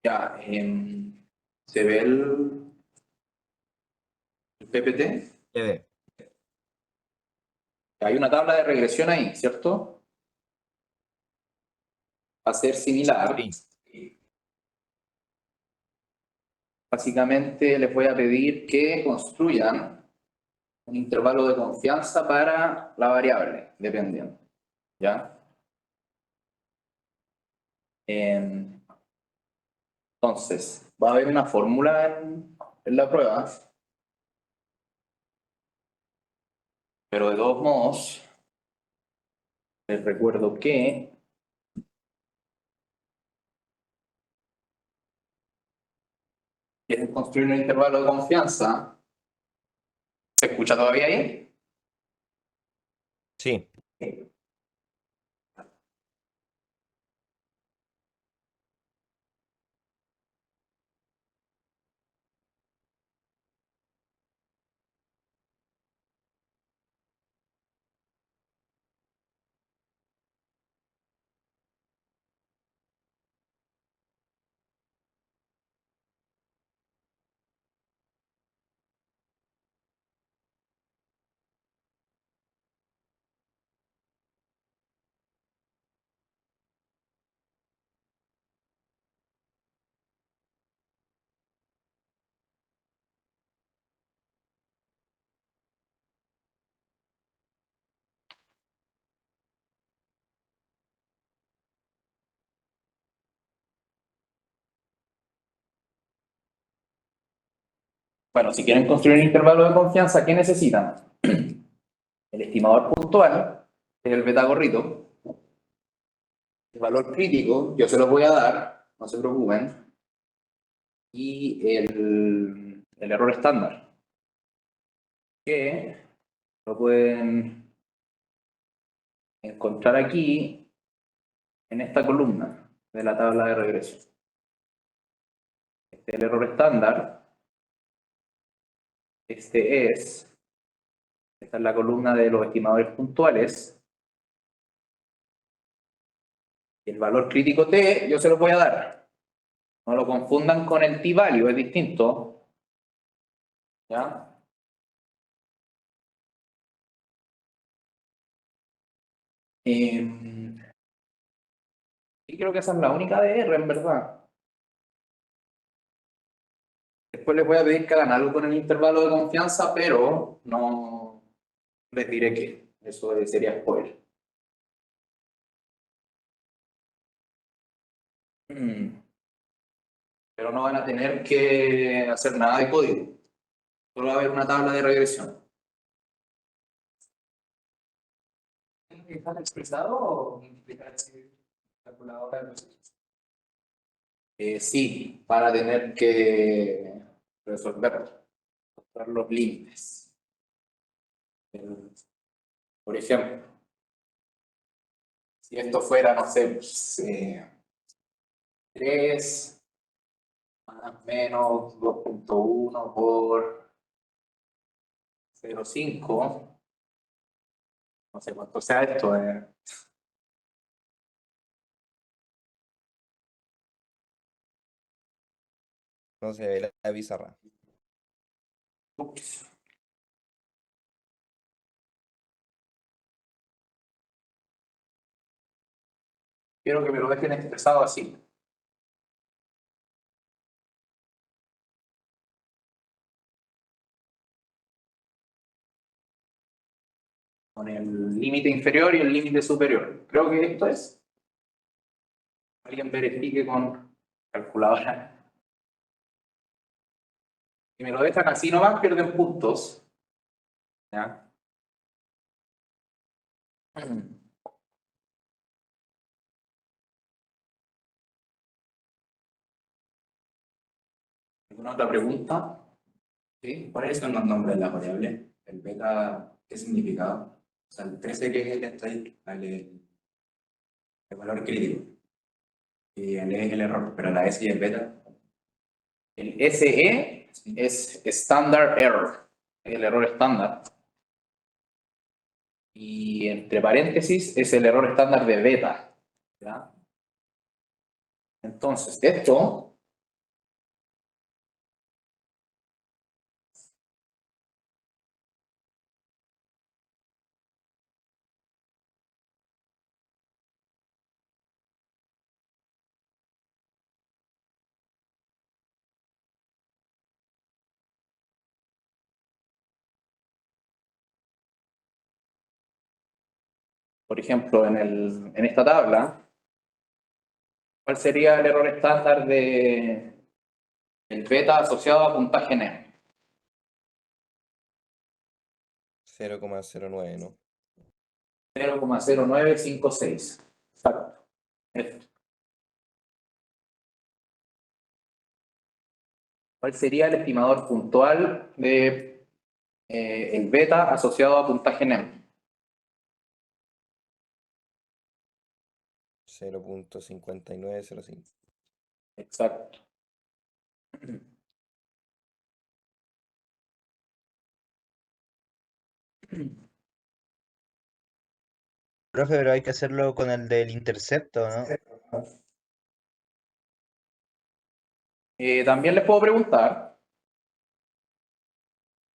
Ya, ¿se ve el PPT? Se ve. Hay una tabla de regresión ahí, ¿cierto? Va a ser similar. Sí. Básicamente les voy a pedir que construyan un intervalo de confianza para la variable dependiente. ¿Ya? Entonces, va a haber una fórmula en la prueba, pero de todos modos, les recuerdo que quieren construir un intervalo de confianza. ¿Se escucha todavía ahí? Sí. Bueno, si quieren construir un intervalo de confianza, ¿qué necesitan? El estimador puntual, que es el beta gorrito. El valor crítico, yo se los voy a dar, no se preocupen. Y el error estándar, que lo pueden encontrar aquí en esta columna de la tabla de regresión. Este es el error estándar. Esta es la columna de los estimadores puntuales. El valor crítico T, yo se los voy a dar. No lo confundan con el t-value, es distinto. ¿Ya? Y creo que esa es la única de R, en verdad. Después les voy a pedir que hagan algo con el intervalo de confianza, pero no les diré qué. Eso sería spoiler. Pero no van a tener que hacer nada de código. Solo va a haber una tabla de regresión. ¿Tiene que estar expresado o multiplicar calculadora? Sí, van a tener que resolver los límites. Por ejemplo, si esto fuera, no sé, pues, 3 más menos 2.1 por 0.5, no sé cuánto sea esto. No se ve la pizarra. Ups. Quiero que me lo dejen expresado así. Con el límite inferior y el límite superior. Creo que esto es. Alguien verifique con calculadora. Si me lo dejan así nomás, pierden puntos. ¿Ya? ¿Alguna otra pregunta? Sí, ¿cuáles son los nombres de la variable? ¿El beta qué significado? O sea, el 13 que es el state, el valor crítico. Y el E es el error, pero la S y el beta. El SE es Standard Error, el error estándar. Y entre paréntesis es el error estándar de beta. ¿Ya? Entonces, esto por ejemplo, en esta tabla, ¿cuál sería el error estándar de el beta asociado a puntaje NEM? 0,09, ¿no? 0,0956. Exacto. Esto. ¿Cuál sería el estimador puntual de el beta asociado a puntaje NEM? 0,5905. Exacto. Profe, pero hay que hacerlo con el del intercepto, ¿no? También les puedo preguntar,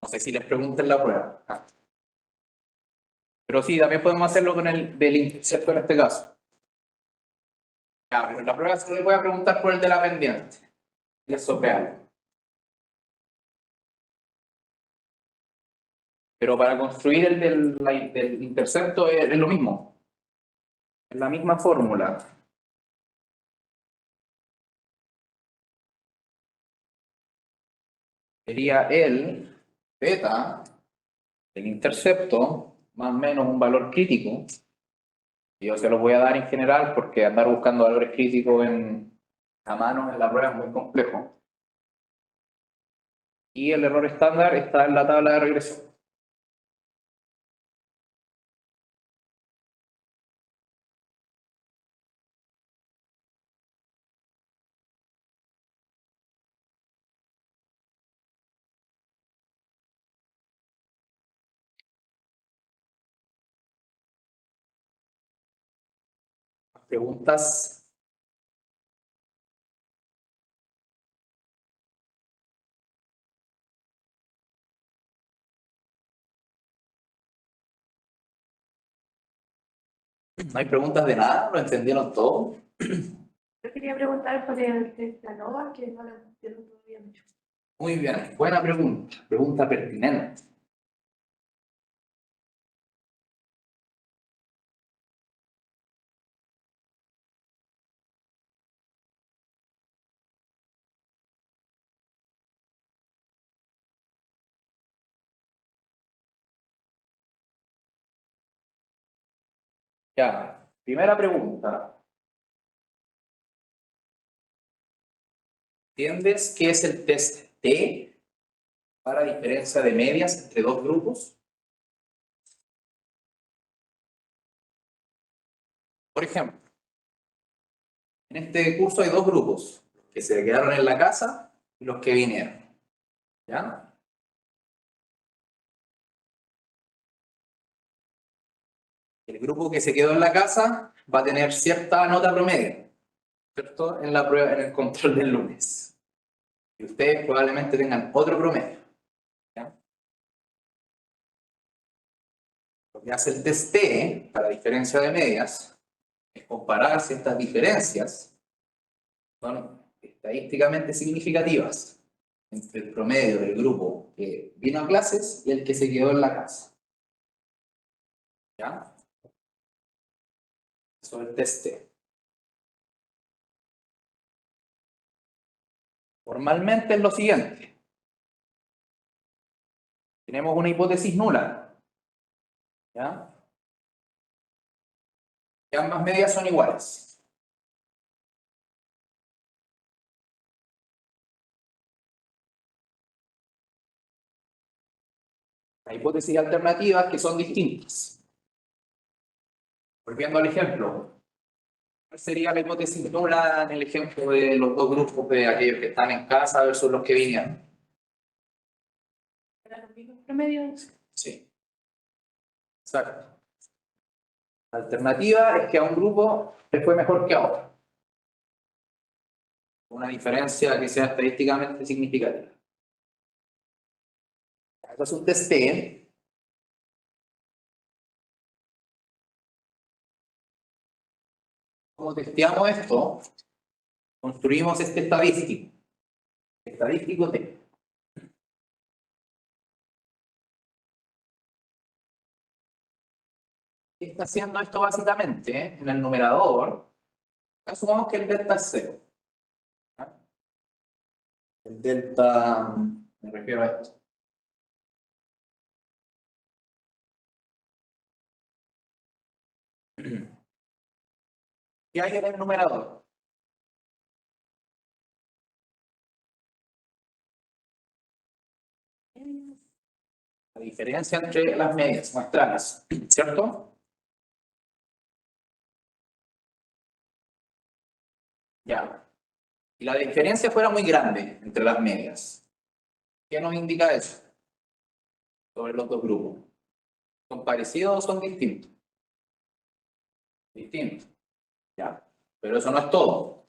no sé si les pregunto en la prueba, pero sí, también podemos hacerlo con el del intercepto en este caso. Ya, pero en la prueba se les voy a preguntar por el de la pendiente, y eso es real. Pero para construir el del intercepto es lo mismo, es la misma fórmula. Sería el beta del intercepto más o menos un valor crítico. Y yo se los voy a dar en general porque andar buscando valores críticos a mano en la prueba es muy complejo. Y el error estándar está en la tabla de regresión. ¿Preguntas? ¿No hay preguntas de nada? ¿Lo entendieron todo? Yo quería preguntar por el test de ANOVA, que no lo entiendo todavía mucho. Muy bien, buena pregunta. Pregunta pertinente. Ya, primera pregunta. ¿Entiendes qué es el test T para diferencia de medias entre dos grupos? Por ejemplo, en este curso hay dos grupos, los que se quedaron en la casa y los que vinieron. ¿Ya? El grupo que se quedó en la casa va a tener cierta nota promedio, ¿cierto? En la prueba, en el control del lunes. Y ustedes probablemente tengan otro promedio. ¿Ya? Lo que hace el test T para diferencia de medias es comparar si estas diferencias son estadísticamente significativas entre el promedio del grupo que vino a clases y el que se quedó en la casa. ¿Ya? Eso es el test T. Formalmente es lo siguiente. Tenemos una hipótesis nula. ¿Ya? Y ambas medias son iguales. Hay hipótesis alternativas que son distintas. Volviendo al ejemplo, ¿cuál sería la hipótesis nula en el ejemplo de los dos grupos de aquellos que están en casa versus los que vinieron? ¿Para los mismos promedios? Sí. Exacto. La alternativa es que a un grupo le fue mejor que a otro. Una diferencia que sea estadísticamente significativa. Esto es un test T. ¿Cómo testeamos esto? Construimos este estadístico. Estadístico T. ¿Qué está haciendo esto básicamente? En el numerador, asumamos que el delta es 0. El delta, me refiero a esto. ¿Qué hay en el numerador? La diferencia entre las medias muestrales, ¿cierto? Ya. Y la diferencia fuera muy grande entre las medias. ¿Qué nos indica eso? Sobre los dos grupos. ¿Son parecidos o son distintos? Distintos. Ya. Pero eso no es todo.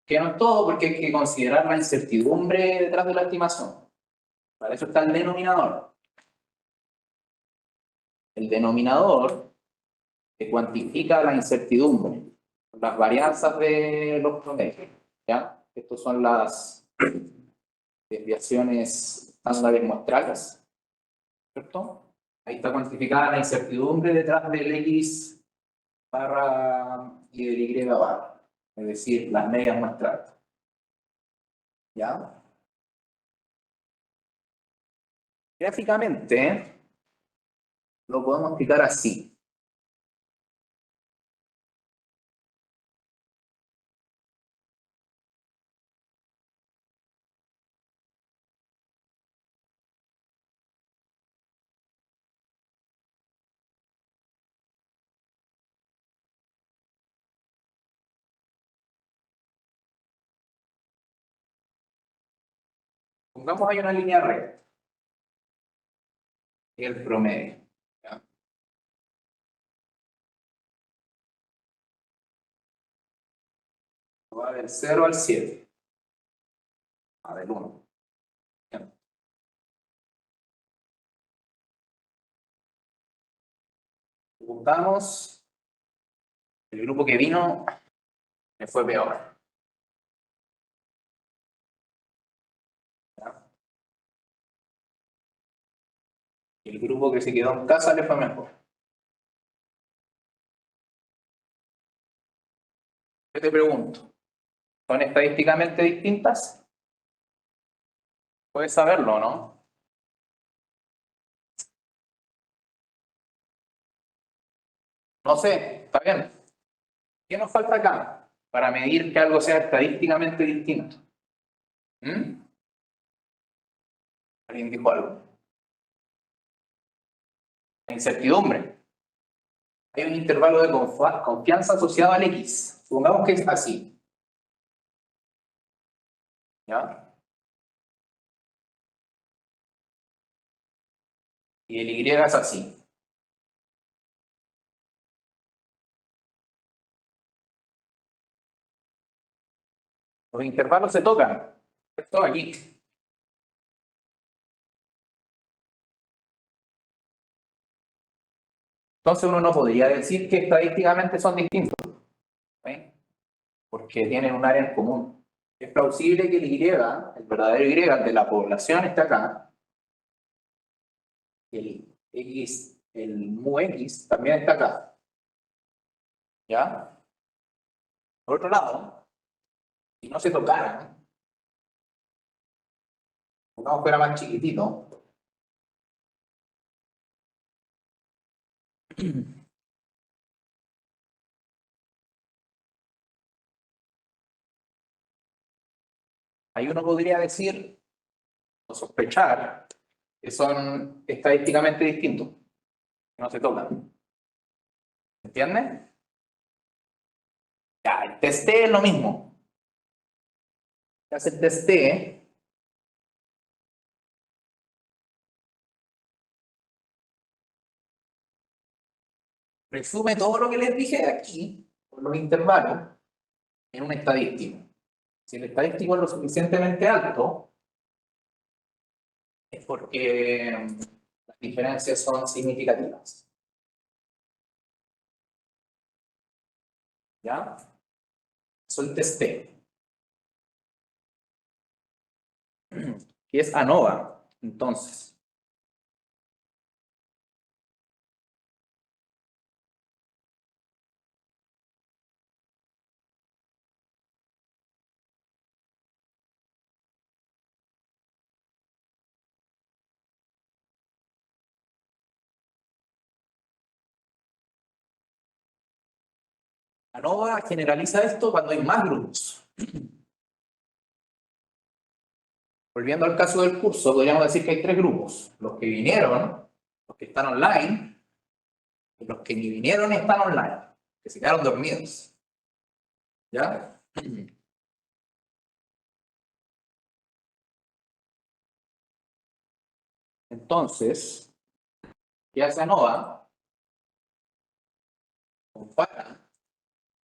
¿Qué no es todo? Porque hay que considerar la incertidumbre detrás de la estimación. Para eso está el denominador. El denominador que cuantifica la incertidumbre, las varianzas de los promedios. ¿Ya? Estas son las desviaciones estándares muestrales, ¿cierto? Ahí está cuantificada la incertidumbre detrás del X barra y del Y barra, es decir, las medias muestrales. ¿Ya? Gráficamente, lo podemos explicar así. Pongamos ahí una línea recta. Y el promedio. ¿Ya? Va del 0 al 7. Va del 1. ¿Ya? Juntamos el grupo que vino, le fue peor. ¿Ya? Y el grupo que se quedó en casa le fue mejor. Yo te pregunto, ¿son estadísticamente distintas? Puedes saberlo, ¿no? No sé, está bien. ¿Qué nos falta acá para medir que algo sea estadísticamente distinto? ¿Mm? ¿Alguien dijo algo? La incertidumbre. Hay un intervalo de confianza asociado al X. Supongamos que es así. ¿Ya? Y el Y es así. Los intervalos se tocan. Esto aquí. Entonces uno no podría decir que estadísticamente son distintos. ¿Sí? Porque tienen un área en común. Es plausible que el Y, el verdadero Y de la población está acá. El X, el mu X también está acá. ¿Ya? Por otro lado, si no se tocaran, uno fuera más chiquitito, ahí uno podría decir o sospechar que son estadísticamente distintos, que no se tocan. ¿Entiendes? Ya, el test T es lo mismo. Se hace el test T, resume todo lo que les dije aquí, por los intervalos, en un estadístico. Si el estadístico es lo suficientemente alto, es porque las diferencias son significativas. ¿Ya? Eso es el test T. Que es ANOVA, entonces. ANOVA generaliza esto cuando hay más grupos. Volviendo al caso del curso, podríamos decir que hay 3 grupos. Los que vinieron, los que están online, y los que ni vinieron y están online, que se quedaron dormidos. ¿Ya? Entonces, ¿qué hace ANOVA? Compara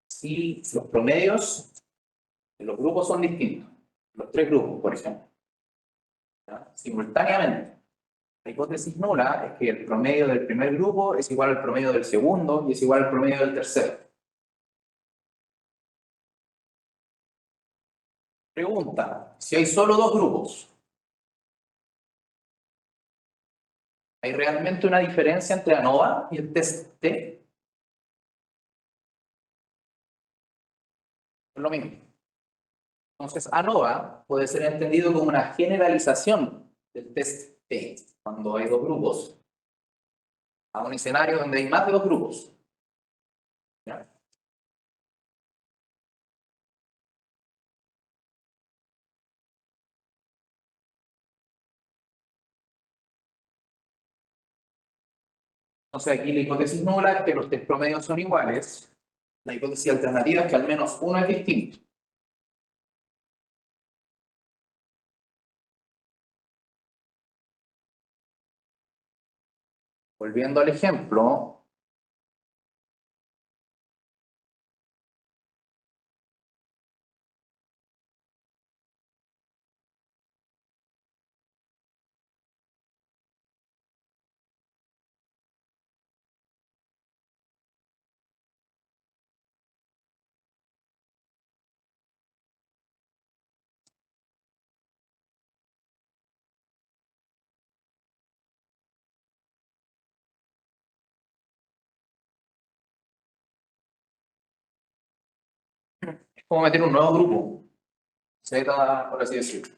si los promedios de los grupos son distintos. Los 3 grupos, por ejemplo. ¿Ya? Simultáneamente. La hipótesis nula es que el promedio del primer grupo es igual al promedio del segundo y es igual al promedio del tercero. Pregunta, si hay solo 2 grupos, ¿hay realmente una diferencia entre ANOVA y el test T? Es lo mismo. Entonces, ANOVA puede ser entendido como una generalización del test T, cuando hay 2 grupos, a un escenario donde hay más de 2 grupos. ¿Ya? Entonces, aquí la hipótesis nula es que los test promedios son iguales. La hipótesis alternativa es que al menos uno es distinto. Volviendo al ejemplo, es como meter un nuevo grupo, Z, por así decirlo.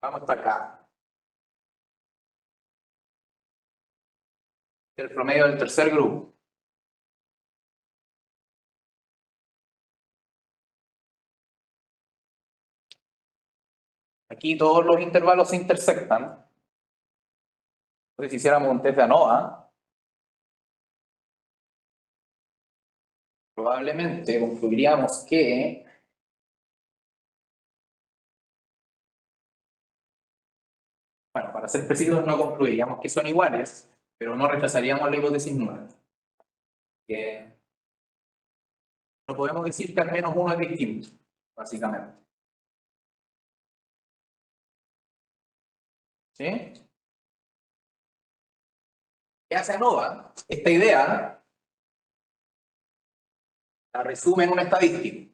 Vamos hasta acá. El promedio del tercer grupo. Aquí todos los intervalos se intersectan. Entonces, si hiciéramos un test de ANOVA, probablemente concluiríamos que bueno, para ser precisos, no concluiríamos que son iguales, pero no rechazaríamos la hipótesis nula. Que no podemos decir que al menos uno es distinto, básicamente. ¿Sí? ¿Qué hace ANOVA? Esta idea la resume en una estadística.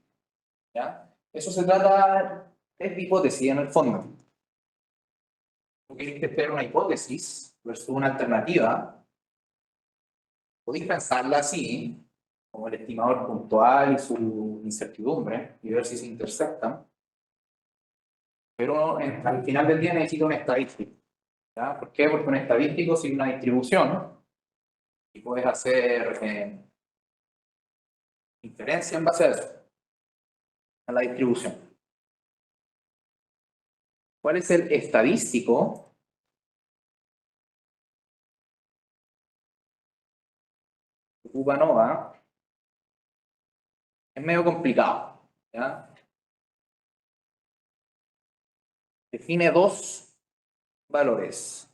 ¿Ya? Eso se trata de hipótesis en el fondo. Tú quieres testear una hipótesis versus una alternativa, podéis pensarla así, como el estimador puntual y su incertidumbre, y ver si se intersectan. Pero al final del día necesito una estadística. ¿Ya? ¿Por qué? Porque un estadístico sigue una distribución y puedes hacer inferencia en base a eso, a la distribución. ¿Cuál es el estadístico? Ocupa ANOVA. Es medio complicado. ¿Ya? Define 2 valores.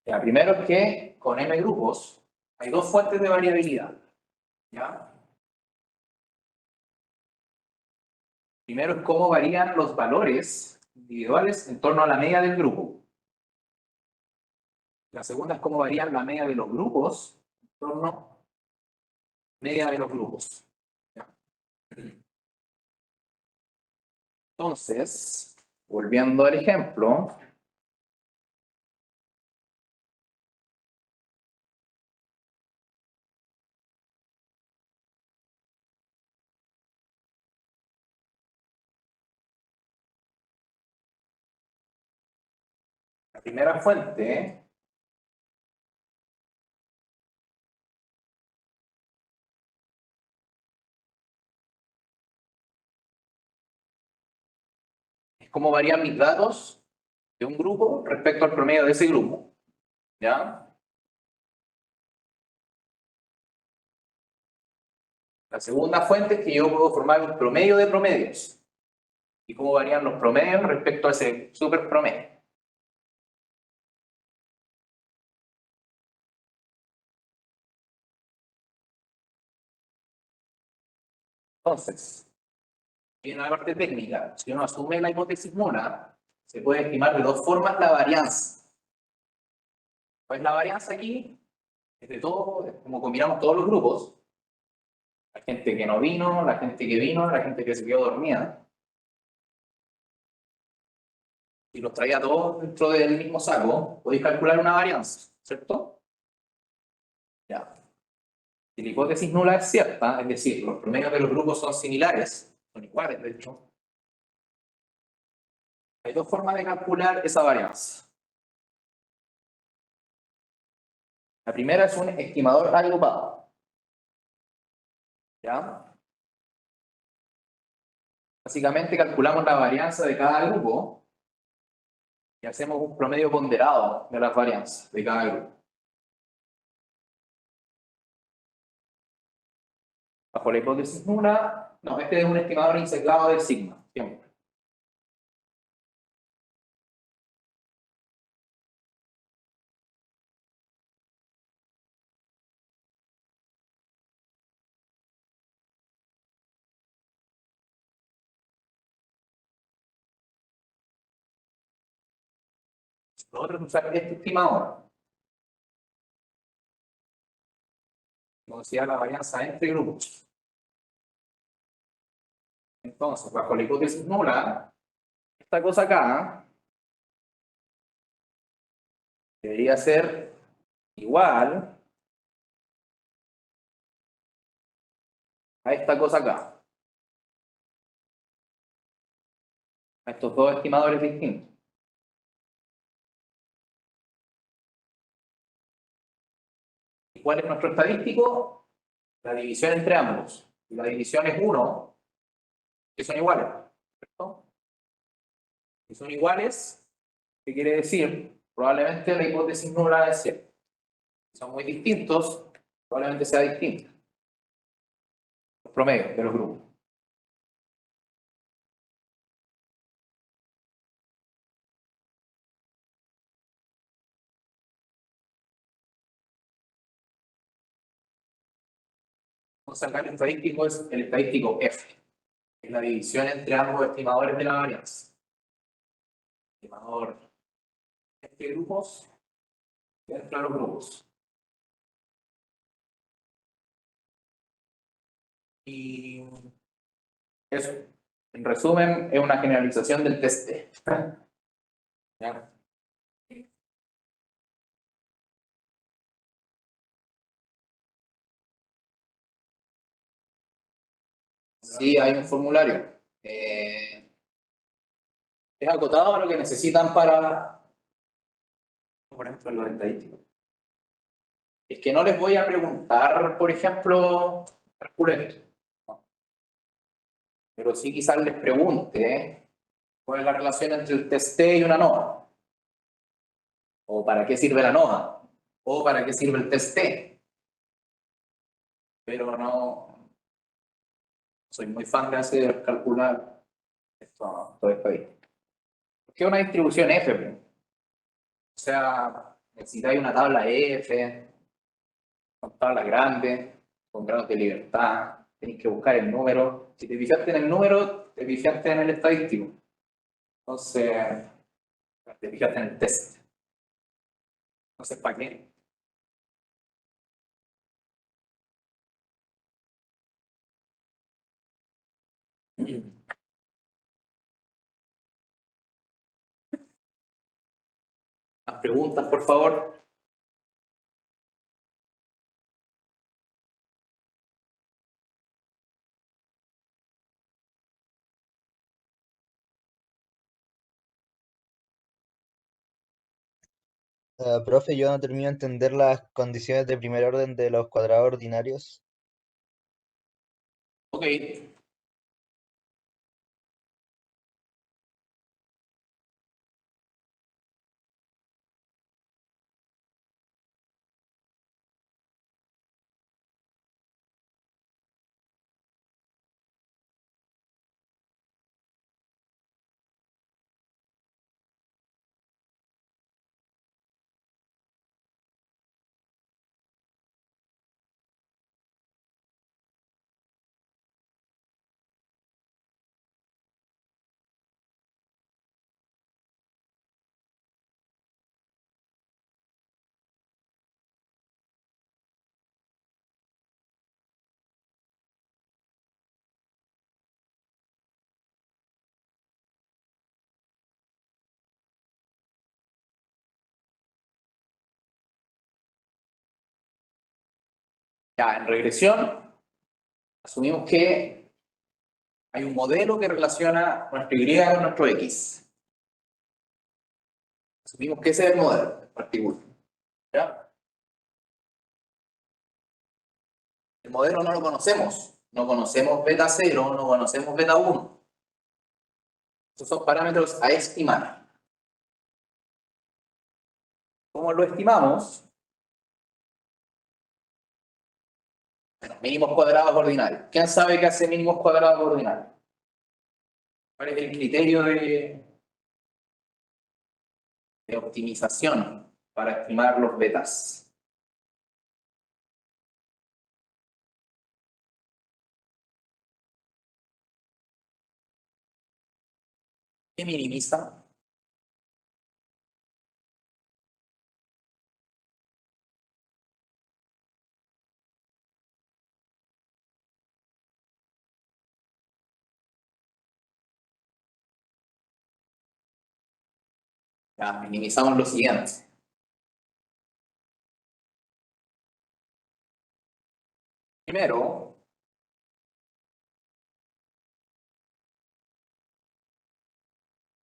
Ya, primero es que con M grupos hay 2 fuentes de variabilidad. ¿Ya? Primero es cómo varían los valores individuales en torno a la media del grupo. La segunda es cómo varía la media de los grupos en torno a la media de los grupos. ¿Ya? Entonces, volviendo al ejemplo, la primera fuente cómo varían mis datos de un grupo respecto al promedio de ese grupo. ¿Ya? La segunda fuente es que yo puedo formar un promedio de promedios. Y cómo varían los promedios respecto a ese super promedio. Entonces, viene la parte técnica. Si uno asume la hipótesis nula, se puede estimar de dos formas la varianza. Pues la varianza aquí es de todo, es como combinamos todos los grupos. La gente que no vino, la gente que vino, la gente que se quedó dormida. Si los traía todos dentro del mismo saco, podéis calcular una varianza, ¿cierto? Ya. Si la hipótesis nula es cierta, es decir, los promedios de los grupos son similares, son iguales de hecho, hay dos formas de calcular esa varianza. La primera es un estimador agrupado. ¿Ya? Básicamente calculamos la varianza de cada grupo y hacemos un promedio ponderado de las varianzas de cada grupo. Bajo la hipótesis nula, no, este es un estimador insesgado del sigma, siempre. Nosotros usamos este estimador. Considera la varianza entre grupos. Entonces, bajo la hipótesis nula, esta cosa acá debería ser igual a esta cosa acá. A estos dos estimadores distintos. ¿Y cuál es nuestro estadístico? La división entre ambos. Y la división es 1, que son iguales. ¿Cierto? Si son iguales, ¿qué quiere decir? Probablemente la hipótesis nula es cierta. Si son muy distintos, probablemente sea distinta. Los promedios de los grupos. Entonces acá el estadístico es el estadístico F. Es la división entre ambos estimadores de la varianza. Estimador entre grupos y entre los grupos. Y eso, en resumen, es una generalización del test T. ¿Ya? Sí, hay un formulario. Es acotado a lo que necesitan para, por ejemplo, los estadísticos. Es que no les voy a preguntar, por ejemplo, calculen esto. No. Pero sí quizás les pregunte cuál es la relación entre el test T y una NOVA. O para qué sirve la NOVA. O para qué sirve el test T. Pero no soy muy fan de hacer calcular esto, todo esto ahí. ¿Qué es una distribución F? O sea, necesitáis una tabla F, con tablas grandes, con grados de libertad, tenéis que buscar el número. Si te fijaste en el número, te fijaste en el estadístico. Entonces, te fijaste en el test. Entonces, ¿para qué? Las preguntas, por favor. Profe, yo no termino de entender las condiciones de primer orden de los cuadrados ordinarios. Ok. Ya, en regresión, asumimos que hay un modelo que relaciona nuestro Y con nuestro X. Asumimos que ese es el modelo en particular. ¿Ya? El modelo no lo conocemos. No conocemos beta 0, no conocemos beta 1. Esos son parámetros a estimar. ¿Cómo lo estimamos? Bueno, mínimos cuadrados ordinarios. ¿Quién sabe qué hace mínimos cuadrados ordinarios? ¿Cuál es el criterio de optimización para estimar los betas? ¿Qué minimiza? Ya, minimizamos lo siguiente. Primero,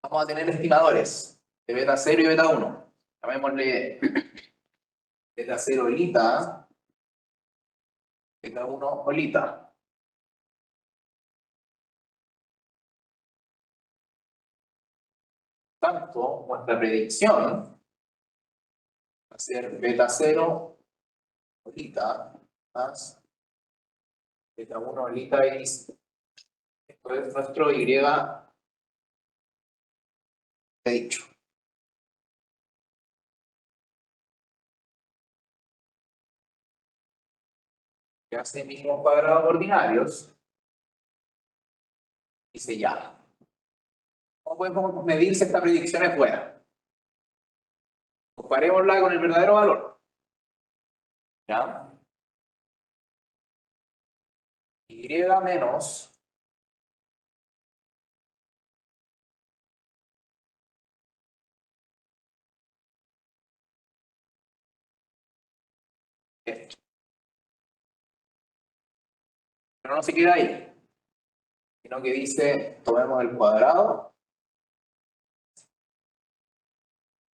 vamos a tener estimadores de beta 0 y beta 1. Llamémosle beta 0 olita, beta 1 olita. Por tanto, nuestra predicción va a ser beta 0 olita más beta 1 olita X. Esto es nuestro Y dicho. Que hace mínimos cuadrados ordinarios y se llama. ¿Cómo podemos medir si esta predicción es buena? Comparémosla con el verdadero valor. ¿Ya? Y menos esto. Pero no se queda ahí, sino que dice, tomemos el cuadrado,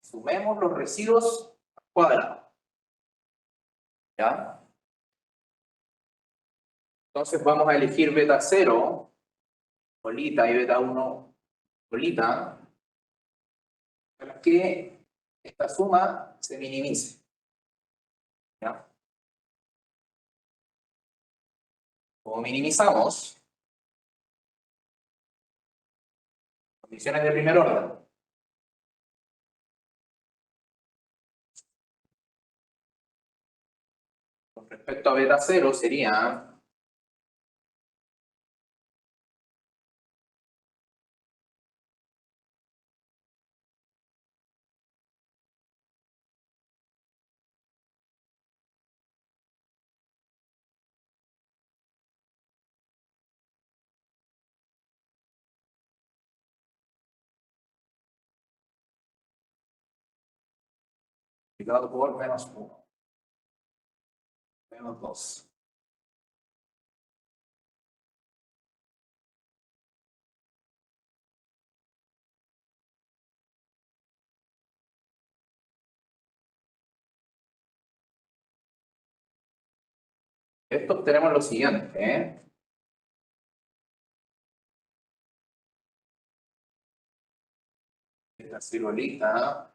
sumemos los residuos al cuadrado. ¿Ya? Entonces vamos a elegir beta 0, bolita, y beta 1, bolita, para que esta suma se minimice. ¿Ya? Como minimizamos, condiciones de primer orden. Con respecto a beta 0 sería multiplicado por menos 1, menos 2. Esto obtenemos lo siguiente, ¿eh? Esta ciruelita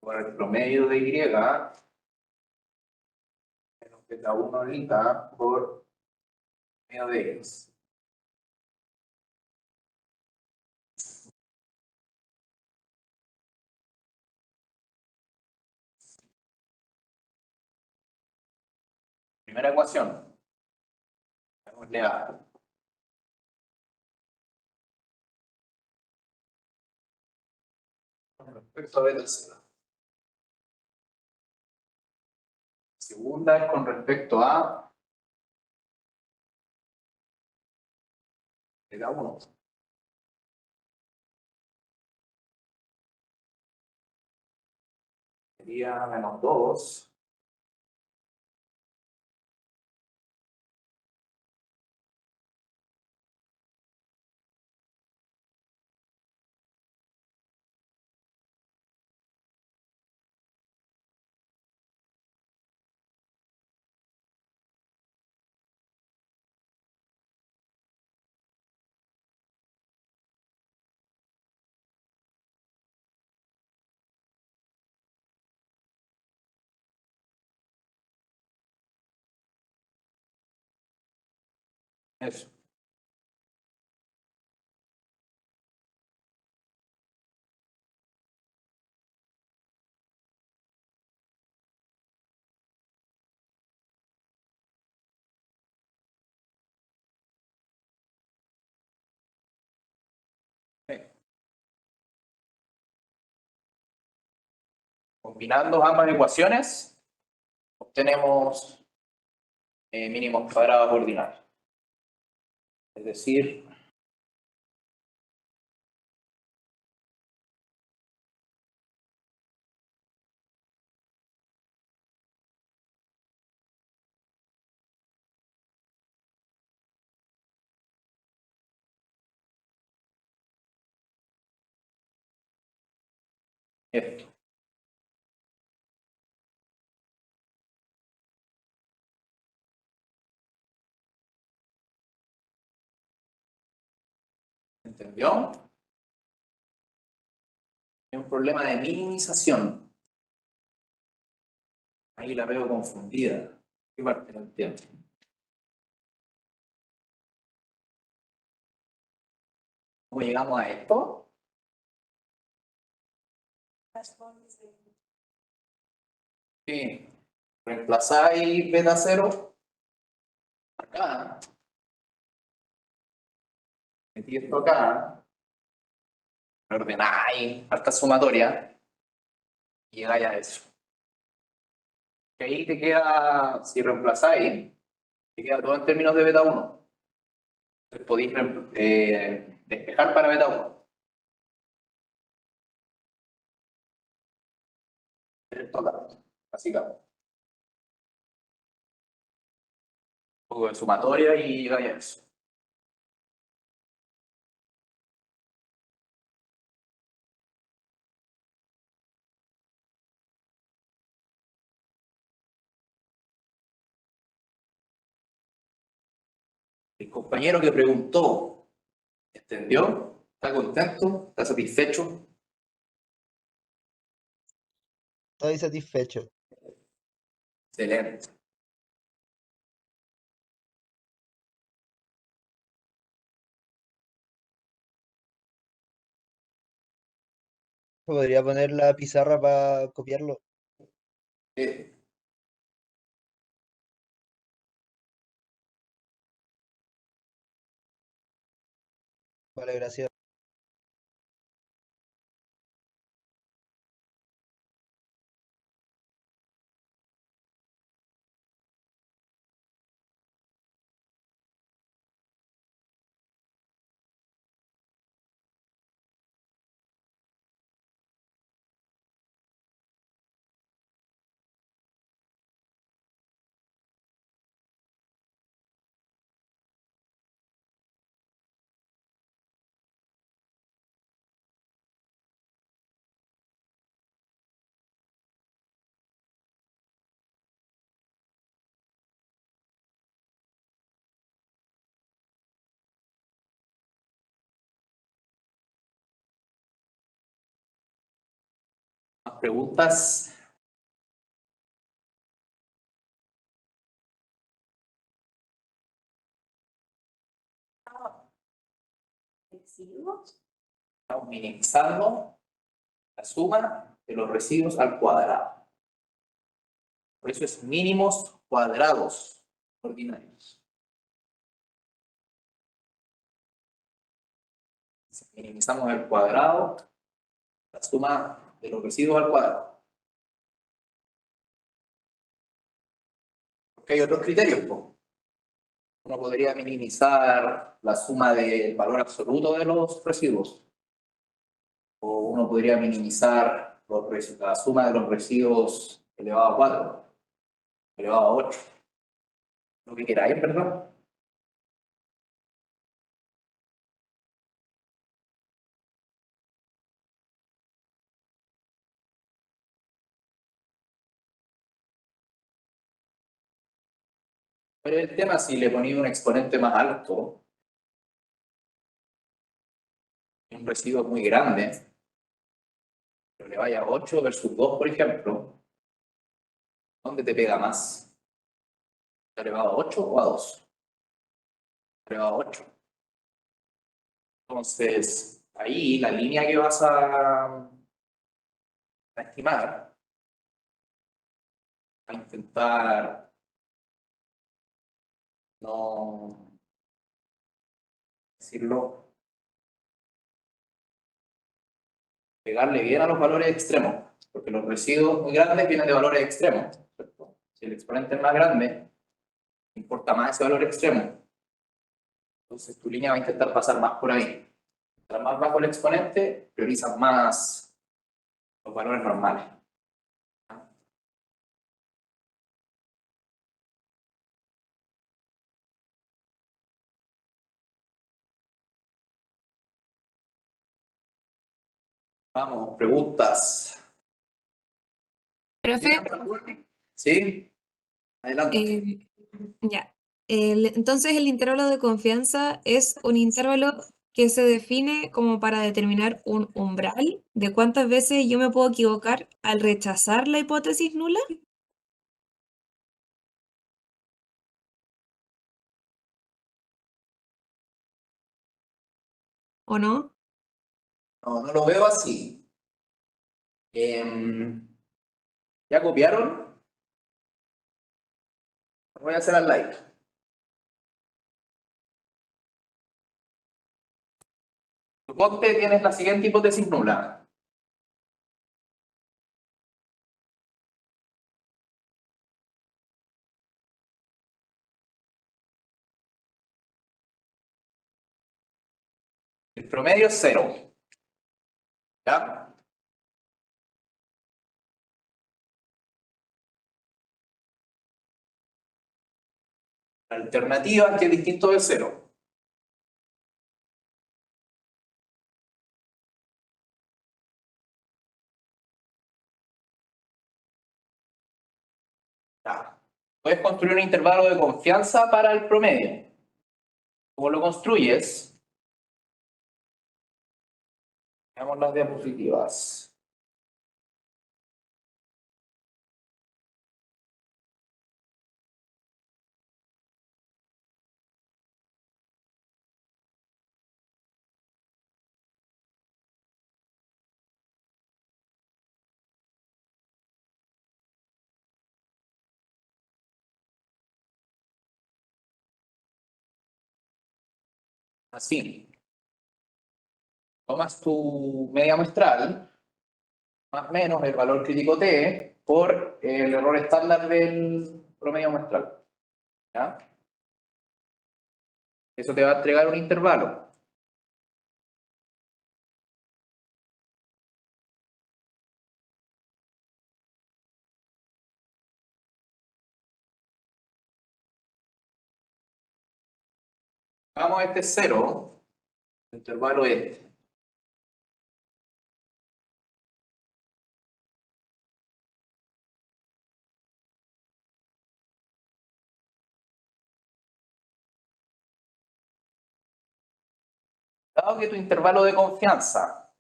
por el promedio de Y menos beta 1 olita por medio de X. Primera ecuación. Hagámosle A. Con respecto a beta 0. Segunda es con respecto a beta 1. sería menos 2. Eso. Combinando ambas ecuaciones, obtenemos mínimos cuadrados ordinarios. Es decir, esto. ¿Entendió? Es un problema de minimización. Ahí la veo confundida. ¿Qué parte no entiendo? ¿Cómo llegamos a esto? Sí. Reemplazáis beta 0 acá. Metí esto acá. Ordenáis harta sumatoria. Y llegáis a eso. Que ahí te queda, si reemplazáis, te queda todo en términos de beta 1. Entonces podéis despejar para beta 1. Esto acá, básicamente. Un poco de sumatoria y llegáis a eso. El compañero que preguntó, ¿entendió? ¿Está contento? ¿Está satisfecho? Estoy satisfecho. Excelente. ¿Podría poner la pizarra para copiarlo? Eh, Vale, gracias. ¿Más preguntas? Residuos. Estamos minimizando la suma de los residuos al cuadrado. Por eso es mínimos cuadrados ordinarios. Minimizamos el cuadrado, la suma de los residuos al cuadrado. Porque hay otros criterios, po. Uno podría minimizar la suma del valor absoluto de los residuos. O uno podría minimizar la suma de los residuos elevado a 4, elevado a 8. Lo que queráis, ¿verdad? Pero el tema, si le ponía un exponente más alto, un residuo muy grande, pero le vaya a 8 versus 2, por ejemplo, ¿dónde te pega más? ¿Elevado a 8 o a 2? Elevado a 8. Entonces, ahí la línea que vas a estimar, a intentar no decirlo, pegarle bien a los valores extremos, porque los residuos muy grandes vienen de valores extremos, ¿cierto? Si el exponente es más grande, importa más ese valor extremo. Entonces tu línea va a intentar pasar más por ahí. Mientras más bajo el exponente, priorizas más los valores normales. Vamos, preguntas. Profe, ¿Sí? Adelante. ya. Entonces, el intervalo de confianza es un intervalo que se define como para determinar un umbral de cuántas veces yo me puedo equivocar al rechazar la hipótesis nula, ¿o no? No, no lo veo así. ¿Ya copiaron? Voy a hacer al like. Suponte tienes la siguiente hipótesis nula. El promedio es 0. ¿Ya? La alternativa es que es distinto de 0. Ya. Puedes construir un intervalo de confianza para el promedio. ¿Cómo lo construyes? Veamos las diapositivas. Así. Tomas tu media muestral, más o menos el valor crítico T, por el error estándar del promedio muestral. ¿Ya? Eso te va a entregar un intervalo. Vamos a este 0, el intervalo este. Dado que tu intervalo de confianza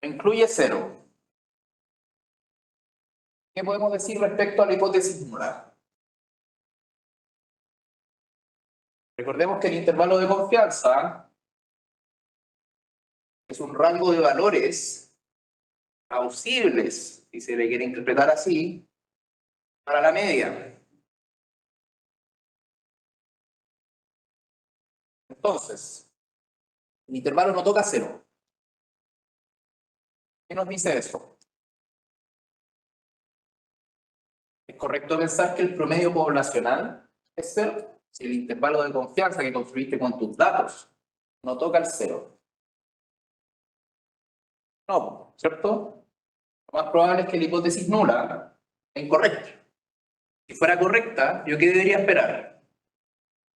incluye 0, ¿qué podemos decir respecto a la hipótesis nula? Recordemos que el intervalo de confianza es un rango de valores plausibles, si se le quiere interpretar así, para la media. Entonces, el intervalo no toca 0. ¿Qué nos dice eso? ¿Es correcto pensar que el promedio poblacional es 0? Si el intervalo de confianza que construiste con tus datos no toca el 0. No, ¿cierto? Lo más probable es que la hipótesis nula es incorrecta. Si fuera correcta, ¿yo qué debería esperar?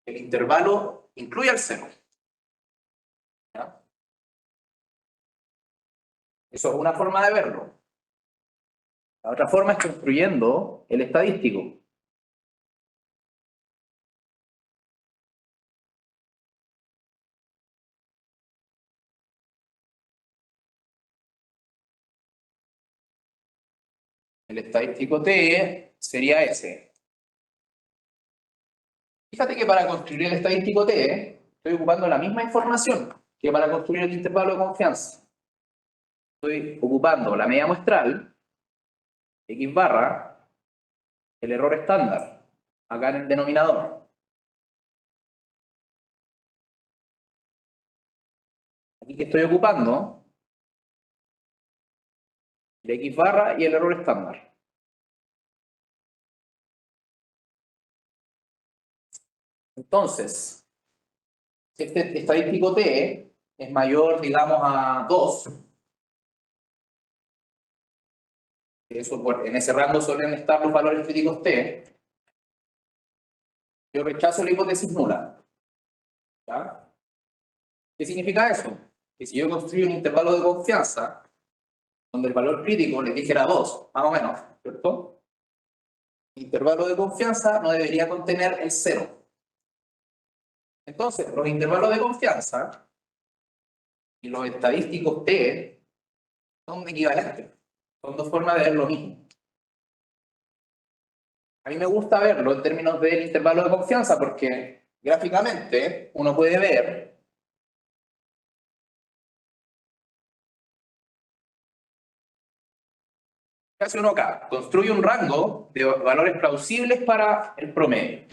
El intervalo incluye al cero. ¿Ya? Eso es una forma de verlo. La otra forma es construyendo el estadístico. El estadístico T sería ese. Fíjate que para construir el estadístico T, estoy ocupando la misma información que para construir el intervalo de confianza. Estoy ocupando la media muestral, X barra, el error estándar, acá en el denominador. Aquí que estoy ocupando el X barra y el error estándar. Entonces, si este estadístico T es mayor, digamos, a 2, eso en ese rango suelen estar los valores críticos T, yo rechazo la hipótesis nula. ¿Ya? ¿Qué significa eso? Que si yo construyo un intervalo de confianza, donde el valor crítico le dijera 2, más o menos, ¿cierto? El intervalo de confianza no debería contener el 0. Entonces, los intervalos de confianza y los estadísticos T son equivalentes. Son dos formas de ver lo mismo. A mí me gusta verlo en términos del intervalo de confianza porque gráficamente uno puede ver ¿qué hace uno acá? Construye un rango de valores plausibles para el promedio.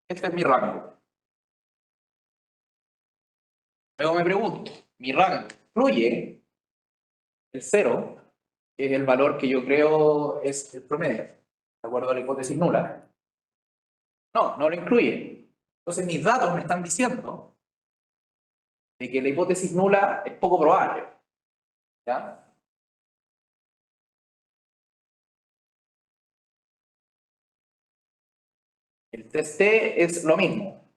Este es mi rango. Luego me pregunto, ¿mi rango incluye el 0, que es el valor que yo creo es el promedio, de acuerdo a la hipótesis nula? No, no lo incluye. Entonces mis datos me están diciendo de que la hipótesis nula es poco probable. ¿Ya? El test T es lo mismo,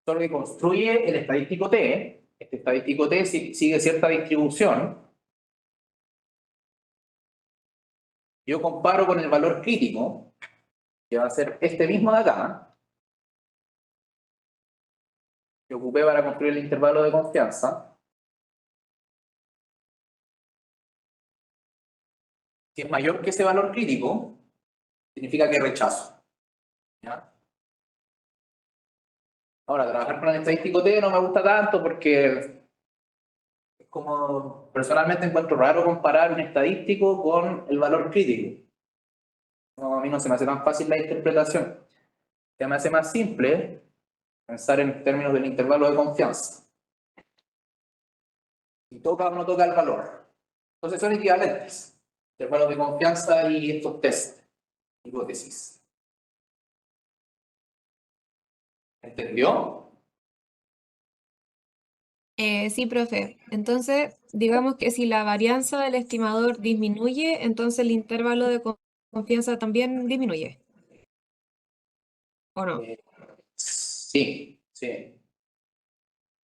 solo que construye el estadístico T. Este estadístico T sigue cierta distribución. Yo comparo con el valor crítico, que va a ser este mismo de acá, que ocupé para construir el intervalo de confianza. Si es mayor que ese valor crítico, significa que rechazo. ¿Ya? Ahora, trabajar con el estadístico T no me gusta tanto porque es como, personalmente encuentro raro comparar un estadístico con el valor crítico. No, a mí no se me hace tan fácil la interpretación. Se me hace más simple pensar en términos del intervalo de confianza. Si toca o no toca el valor. Entonces son equivalentes. Intervalos de confianza y estos test, hipótesis. ¿Entendió? Sí, profe. Entonces, digamos que si la varianza del estimador disminuye, entonces el intervalo de confianza también disminuye. ¿O no? Sí, sí.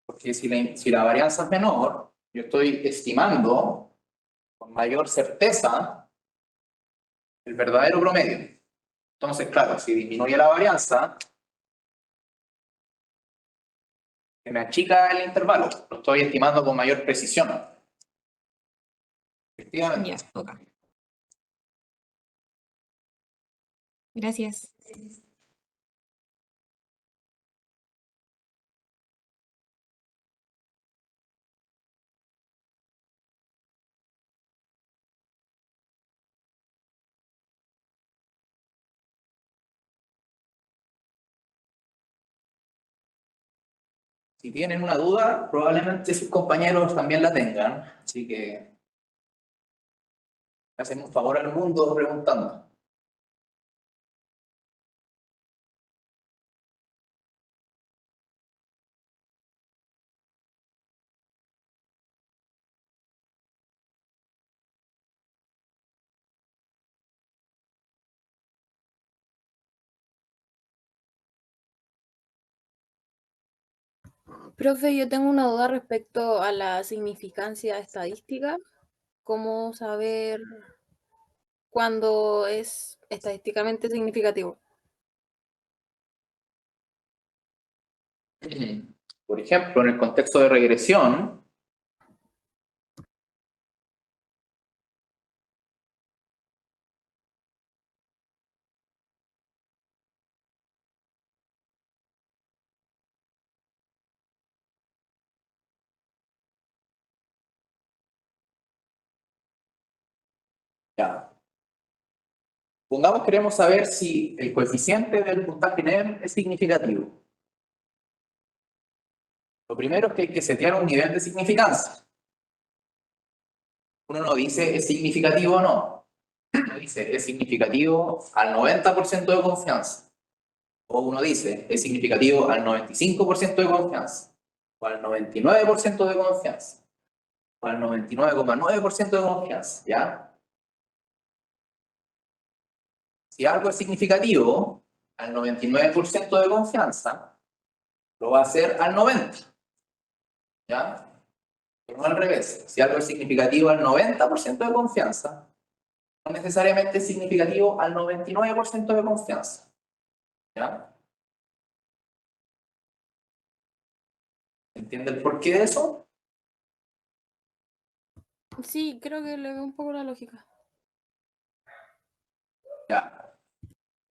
Porque si la varianza es menor, yo estoy estimando con mayor certeza el verdadero promedio. Entonces, claro, si disminuye la varianza, se me achica el intervalo. Lo estoy estimando con mayor precisión. Efectivamente. Ya, ok. Gracias. Si tienen una duda, probablemente sus compañeros también la tengan. Así que hacen un favor al mundo preguntando. Profe, yo tengo una duda respecto a la significancia estadística. ¿Cómo saber cuándo es estadísticamente significativo? Por ejemplo, en el contexto de regresión, ya. Pongamos que queremos saber si el coeficiente del puntaje NEM es significativo. Lo primero es que hay que setear un nivel de significancia. Uno no dice es significativo o no. Uno dice es significativo al 90% de confianza. O uno dice es significativo al 95% de confianza. O al 99% de confianza. O al 99,9% de confianza. ¿Ya? Si algo es significativo al 99% de confianza, lo va a hacer al 90%. ¿Ya? Pero no al revés. Si algo es significativo al 90% de confianza, no necesariamente es significativo al 99% de confianza. ¿Ya? ¿Entiende el porqué de eso? Sí, creo que le veo un poco la lógica. Ya.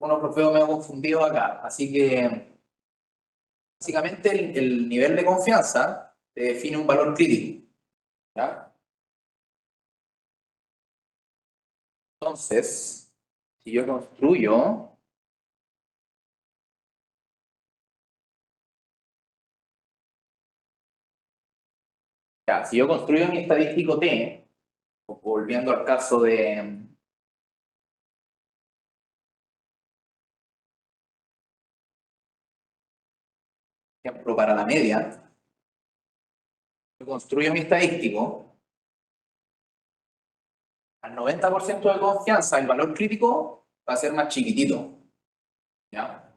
Unos profeos me he confundido acá. Así que, básicamente, el nivel de confianza te define un valor crítico. ¿Ya? Entonces, si yo construyo ya, si yo construyo mi estadístico T, volviendo al caso de ejemplo para la media, yo construyo mi estadístico al 90% de confianza, el valor crítico va a ser más chiquitito. ¿Ya?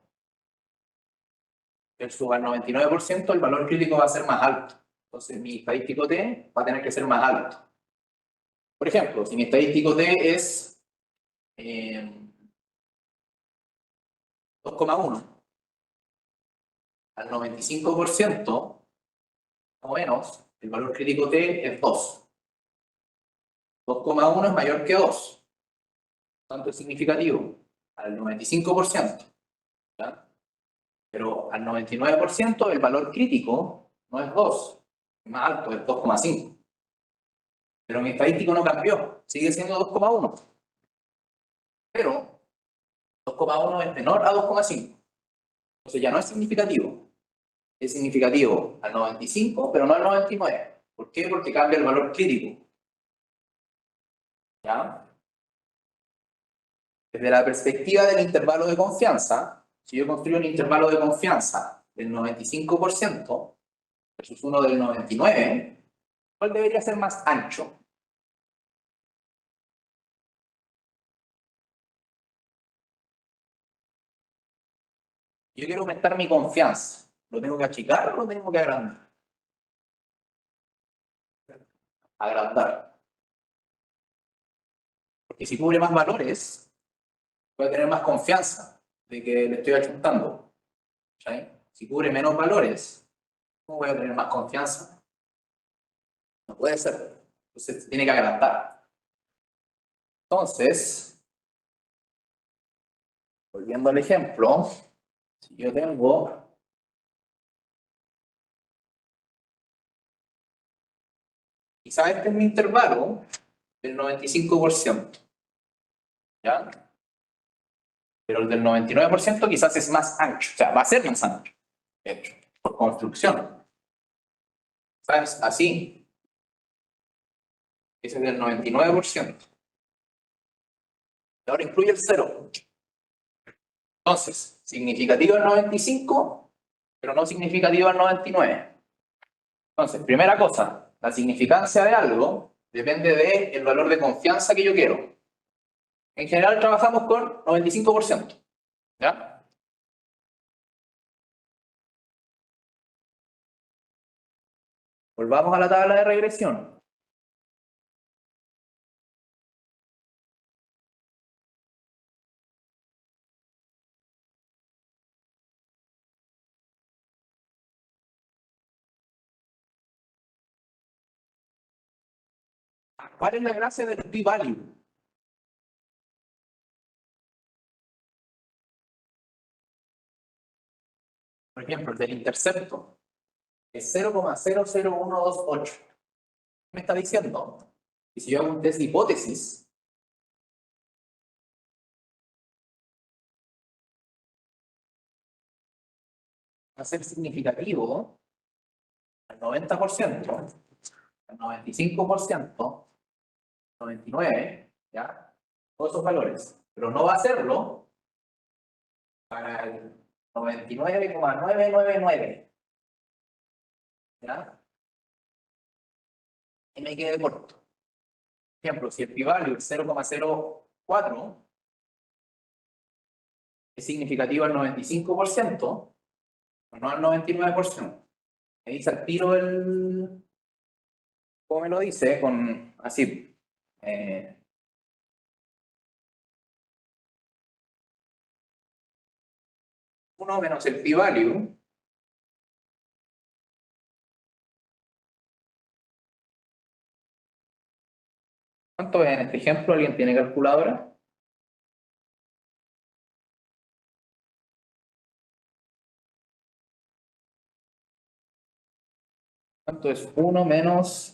Versus al 99% el valor crítico va a ser más alto. Entonces mi estadístico T va a tener que ser más alto. Por ejemplo, si mi estadístico T es 2,1, al 95% o menos, el valor crítico T es 2. 2,1 es mayor que 2. Tanto es significativo. Al 95%. ¿Ya? Pero al 99% el valor crítico no es 2. Es más alto, es 2,5. Pero mi estadístico no cambió. Sigue siendo 2,1. Pero 2,1 es menor a 2,5. Entonces ya no es significativo. Es significativo al 95, pero no al 99. ¿Por qué? Porque cambia el valor crítico. ¿Ya? Desde la perspectiva del intervalo de confianza, si yo construyo un intervalo de confianza del 95% versus uno del 99%, ¿cuál debería ser más ancho? Yo quiero aumentar mi confianza. ¿Lo tengo que achicar o lo tengo que agrandar? Agrandar. Porque si cubre más valores, voy a tener más confianza de que le estoy achuntando. ¿Sí? Si cubre menos valores, ¿cómo voy a tener más confianza? No puede ser. Entonces tiene que agrandar. Entonces, volviendo al ejemplo, si yo tengo quizá este es mi intervalo del 95%, ¿ya? Pero el del 99% quizás es más ancho, o sea, va a ser más ancho, de hecho, por construcción. ¿Sabes? Así. Ese es del 99%. Ahora incluye el 0. Entonces, significativo el 95, pero no significativo el 99. Entonces, primera cosa, la significancia de algo depende del valor de confianza que yo quiero. En general trabajamos con 95%. ¿Ya? Volvamos a la tabla de regresión. ¿Cuál es la gracia del p-value? Por ejemplo, el del intercepto es 0,00128. Me está diciendo que si yo hago un test de hipótesis, va a ser significativo al 90%, al 95%, 99%, ¿ya? Todos esos valores. Pero no va a hacerlo para el 99,999. ¿Ya? Y me quedé corto. Por ejemplo, si el p-value es 0,04, es significativo al 95%, no al 99%. Me dice al tiro el... ¿Cómo me lo dice? Con así. 1 menos el p-value. ¿Cuánto es en este ejemplo? ¿Alguien tiene calculadora? ¿Cuánto es 1 menos?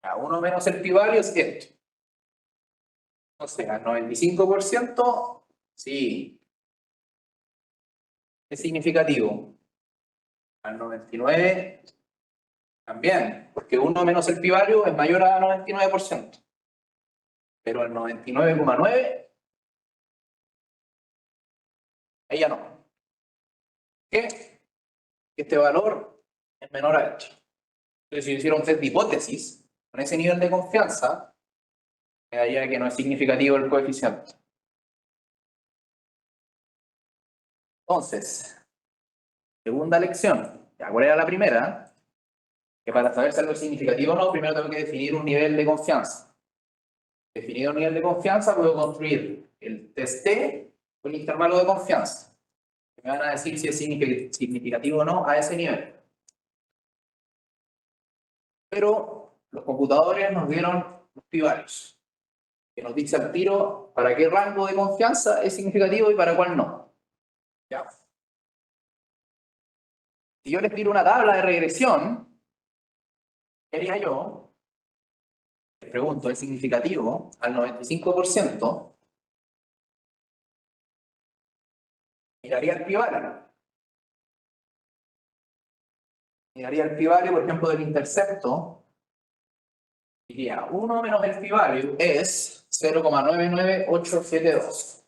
A 1 menos el p-value es esto. O sea, al 95%, sí. Es significativo. Al 99% también, porque 1 menos el p-value es mayor a 99%. Pero al 99,9%, ahí ya no. ¿Qué? Este valor es menor a esto. Entonces, si yo hiciera un test de hipótesis, con ese nivel de confianza, me daría que no es significativo el coeficiente. Entonces, segunda lección. ¿Ya cuál era la primera? Que para saber si algo es significativo o no, primero tengo que definir un nivel de confianza. Definido un nivel de confianza, puedo construir el test T con el intervalo de confianza. Me van a decir si es significativo o no a ese nivel. Pero los computadores nos dieron los p-values, que nos dice al tiro para qué rango de confianza es significativo y para cuál no. ¿Ya? Si yo les tiro una tabla de regresión, ¿qué haría yo? Les pregunto, ¿es significativo al 95%? Miraría el p-value. Miraría el p-value, por ejemplo, del intercepto. Diría, 1 menos el p-value es 0,99872.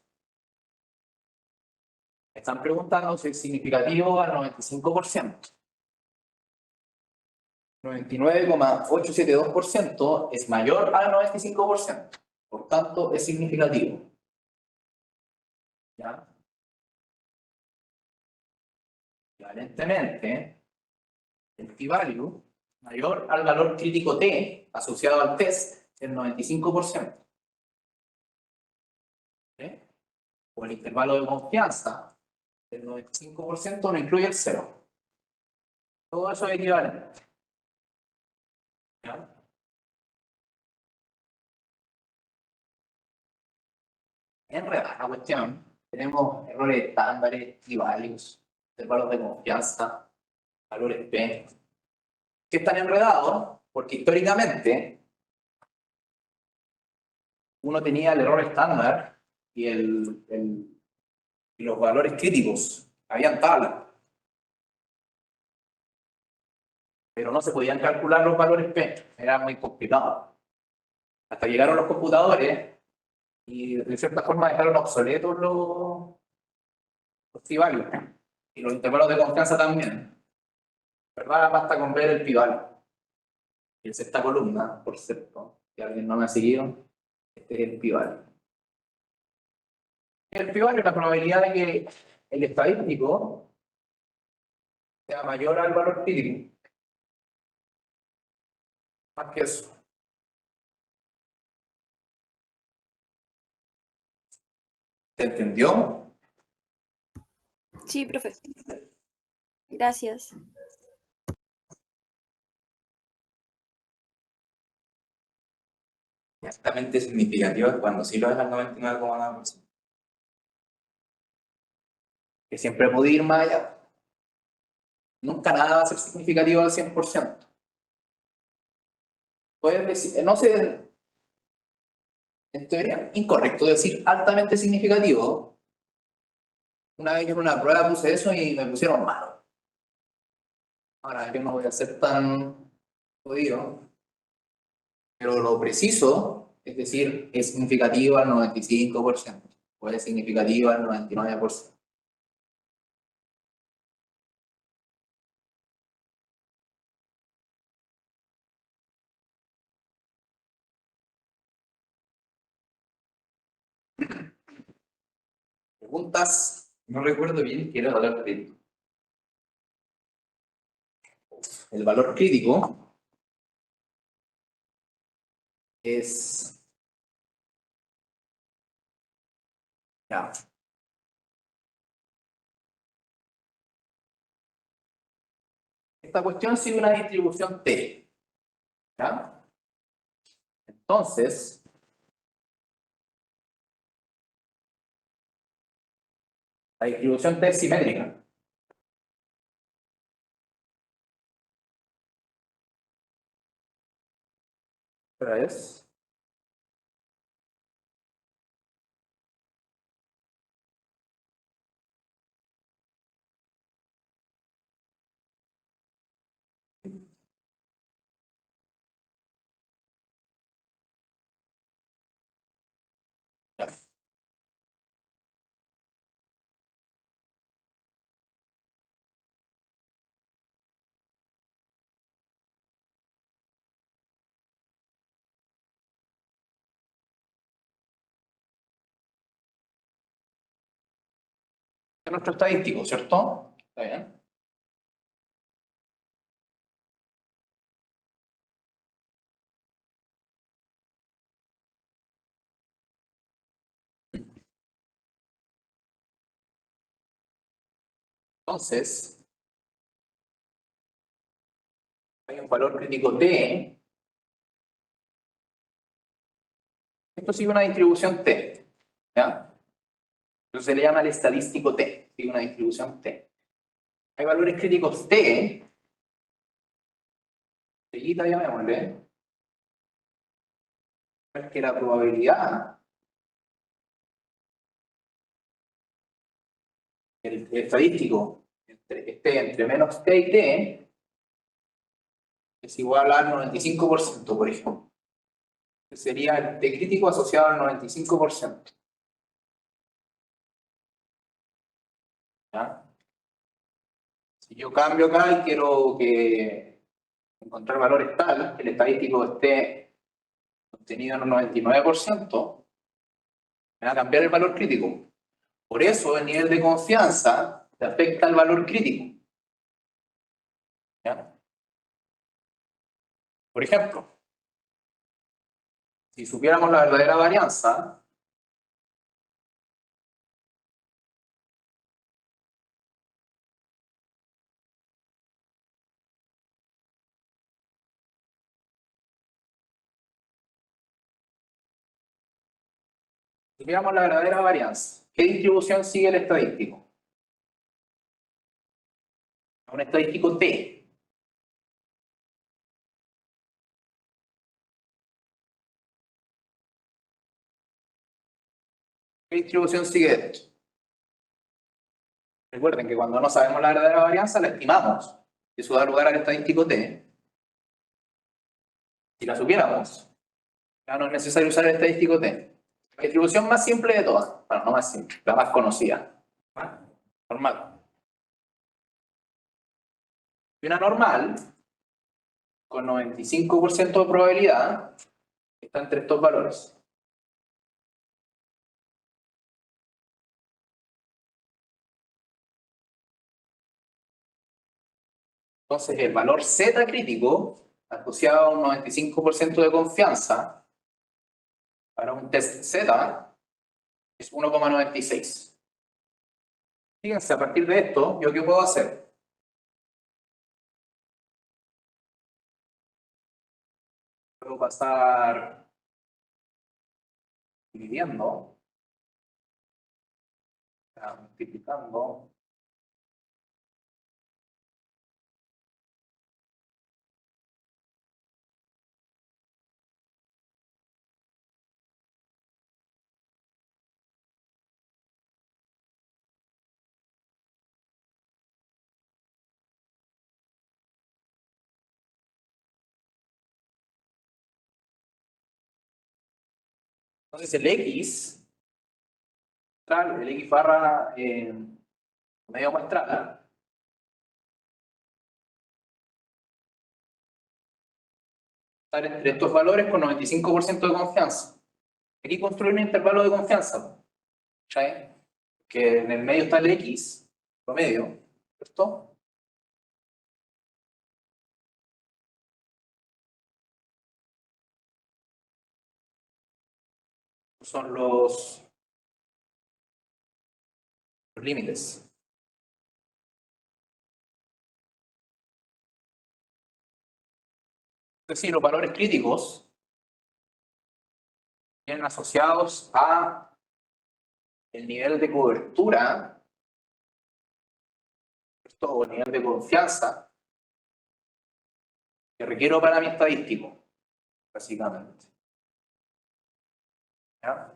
Están preguntando si es significativo al 95%. 99,872% es mayor al 95%. Por tanto, es significativo. ¿Ya? Evidentemente, el p-value mayor al valor crítico t asociado al test es el 95%. ¿Sí? O el intervalo de confianza del 95% no incluye el 0. Todo eso es equivalente. ¿Ya? Enredada la cuestión. Tenemos errores estándares, p-values, intervalos de confianza, valores p, que están enredados porque históricamente uno tenía el error estándar y los valores críticos. Habían tablas. Pero pero no se podían calcular los valores P, era muy complicado. Hasta llegaron los computadores y de cierta forma dejaron obsoletos los p-values y los intervalos de confianza también. ¿Verdad? Basta con ver el p-value. Y es esta columna, por cierto, si alguien no me ha seguido, este es el p-value. El p-value es la probabilidad de que el estadístico sea mayor al valor crítico. Más que eso. ¿Se entendió? Sí, profe. Gracias. Exactamente significativo es cuando sí lo es al 99,9%. Que siempre puede ir más allá. Nunca nada va a ser significativo al 100%. Puedes decir, no sé, en teoría, incorrecto decir altamente significativo. Una vez yo en una prueba puse eso y me pusieron malo. Ahora yo no voy a ser tan jodido, pero lo preciso, es decir, es significativo al 95%, o es significativo al 99%. Preguntas, no recuerdo bien qué era el valor crítico. El valor crítico es... Ya. Esta cuestión sigue una distribución T. ¿Ya? Entonces, la distribución T es simétrica. Otra vez. Ya. Es nuestro estadístico, ¿cierto? Está bien. Entonces, hay un valor crítico T. Esto sigue una distribución T. ¿Ya? Entonces se le llama el estadístico T. Sigue una distribución T. Hay valores críticos T. Seguita llamémosle. Que la probabilidad el estadístico esté entre menos T y T es igual al 95%, por ejemplo. Sería el T crítico asociado al 95%. ¿Ya? Si yo cambio acá y quiero encontrar valores tal, que el estadístico esté obtenido en un 99%, me va a cambiar el valor crítico. Por eso el nivel de confianza se afecta al valor crítico. ¿Ya? Por ejemplo, si supiéramos la verdadera varianza, ¿qué distribución sigue el estadístico? Un estadístico T. ¿Qué distribución sigue esto? Recuerden que cuando no sabemos la verdadera varianza, la estimamos. Eso da lugar al estadístico T. la supiéramos, ya no es necesario usar el estadístico T. La distribución más simple de todas, bueno, no más simple, la más conocida. Normal. Y una normal, con 95% de probabilidad, está entre estos valores. Entonces, el valor Z crítico, asociado a un 95% de confianza, para un test Z, es 1,96. Fíjense, a partir de esto, ¿yo qué puedo hacer? Puedo pasar dividiendo, multiplicando. Entonces el X barra medio muestral, estar entre estos valores con 95% de confianza. Aquí construir un intervalo de confianza, ¿sí? Que en el medio está el X promedio, ¿cierto? Son los límites. Es decir, los valores críticos vienen asociados a el nivel de cobertura, ¿cierto? O el nivel de confianza que requiero para mi estadístico, básicamente. ¿Ya?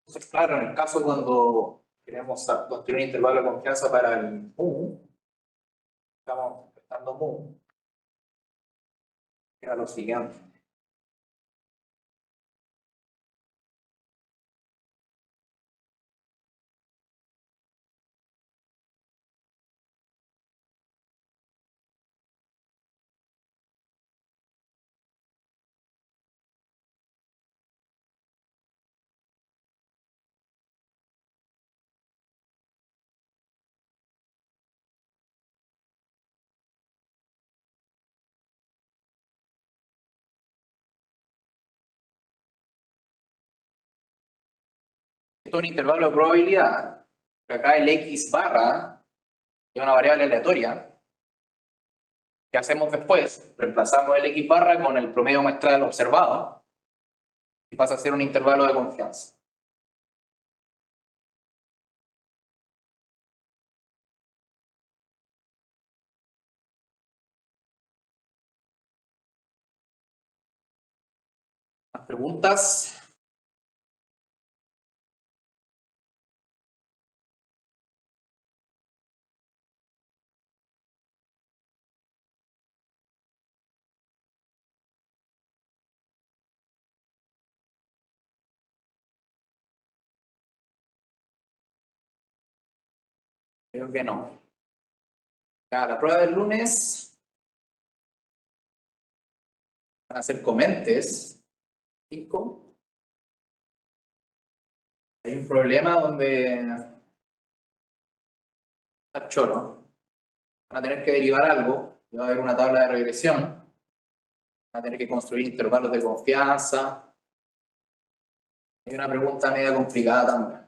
Entonces, claro, en el caso cuando queremos construir un intervalo de confianza para el mu, estamos prestando mu, era lo siguiente. Esto es un intervalo de probabilidad, pero acá el X barra es una variable aleatoria. ¿Qué hacemos después? Reemplazamos el X barra con el promedio muestral observado y pasa a ser un intervalo de confianza. ¿Más preguntas? Creo que no. Ya, la prueba del lunes van a ser comentes. 5. Hay un problema donde está choro. Van a tener que derivar algo. Va a haber una tabla de regresión. Van a tener que construir intervalos de confianza. Hay una pregunta media complicada también.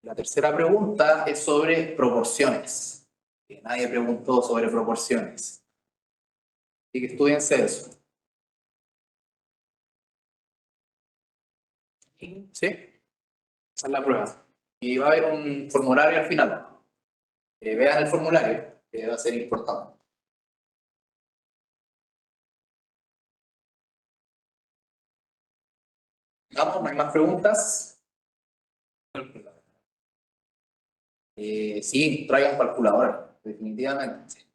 La tercera pregunta es sobre proporciones. Que nadie preguntó sobre proporciones. Así que estudiense eso. ¿Sí? Esa es la prueba. y va a haber un formulario al final. Vean el formulario, que va a ser importante. Vamos, no hay más preguntas. Sí, traigan calculadora, definitivamente.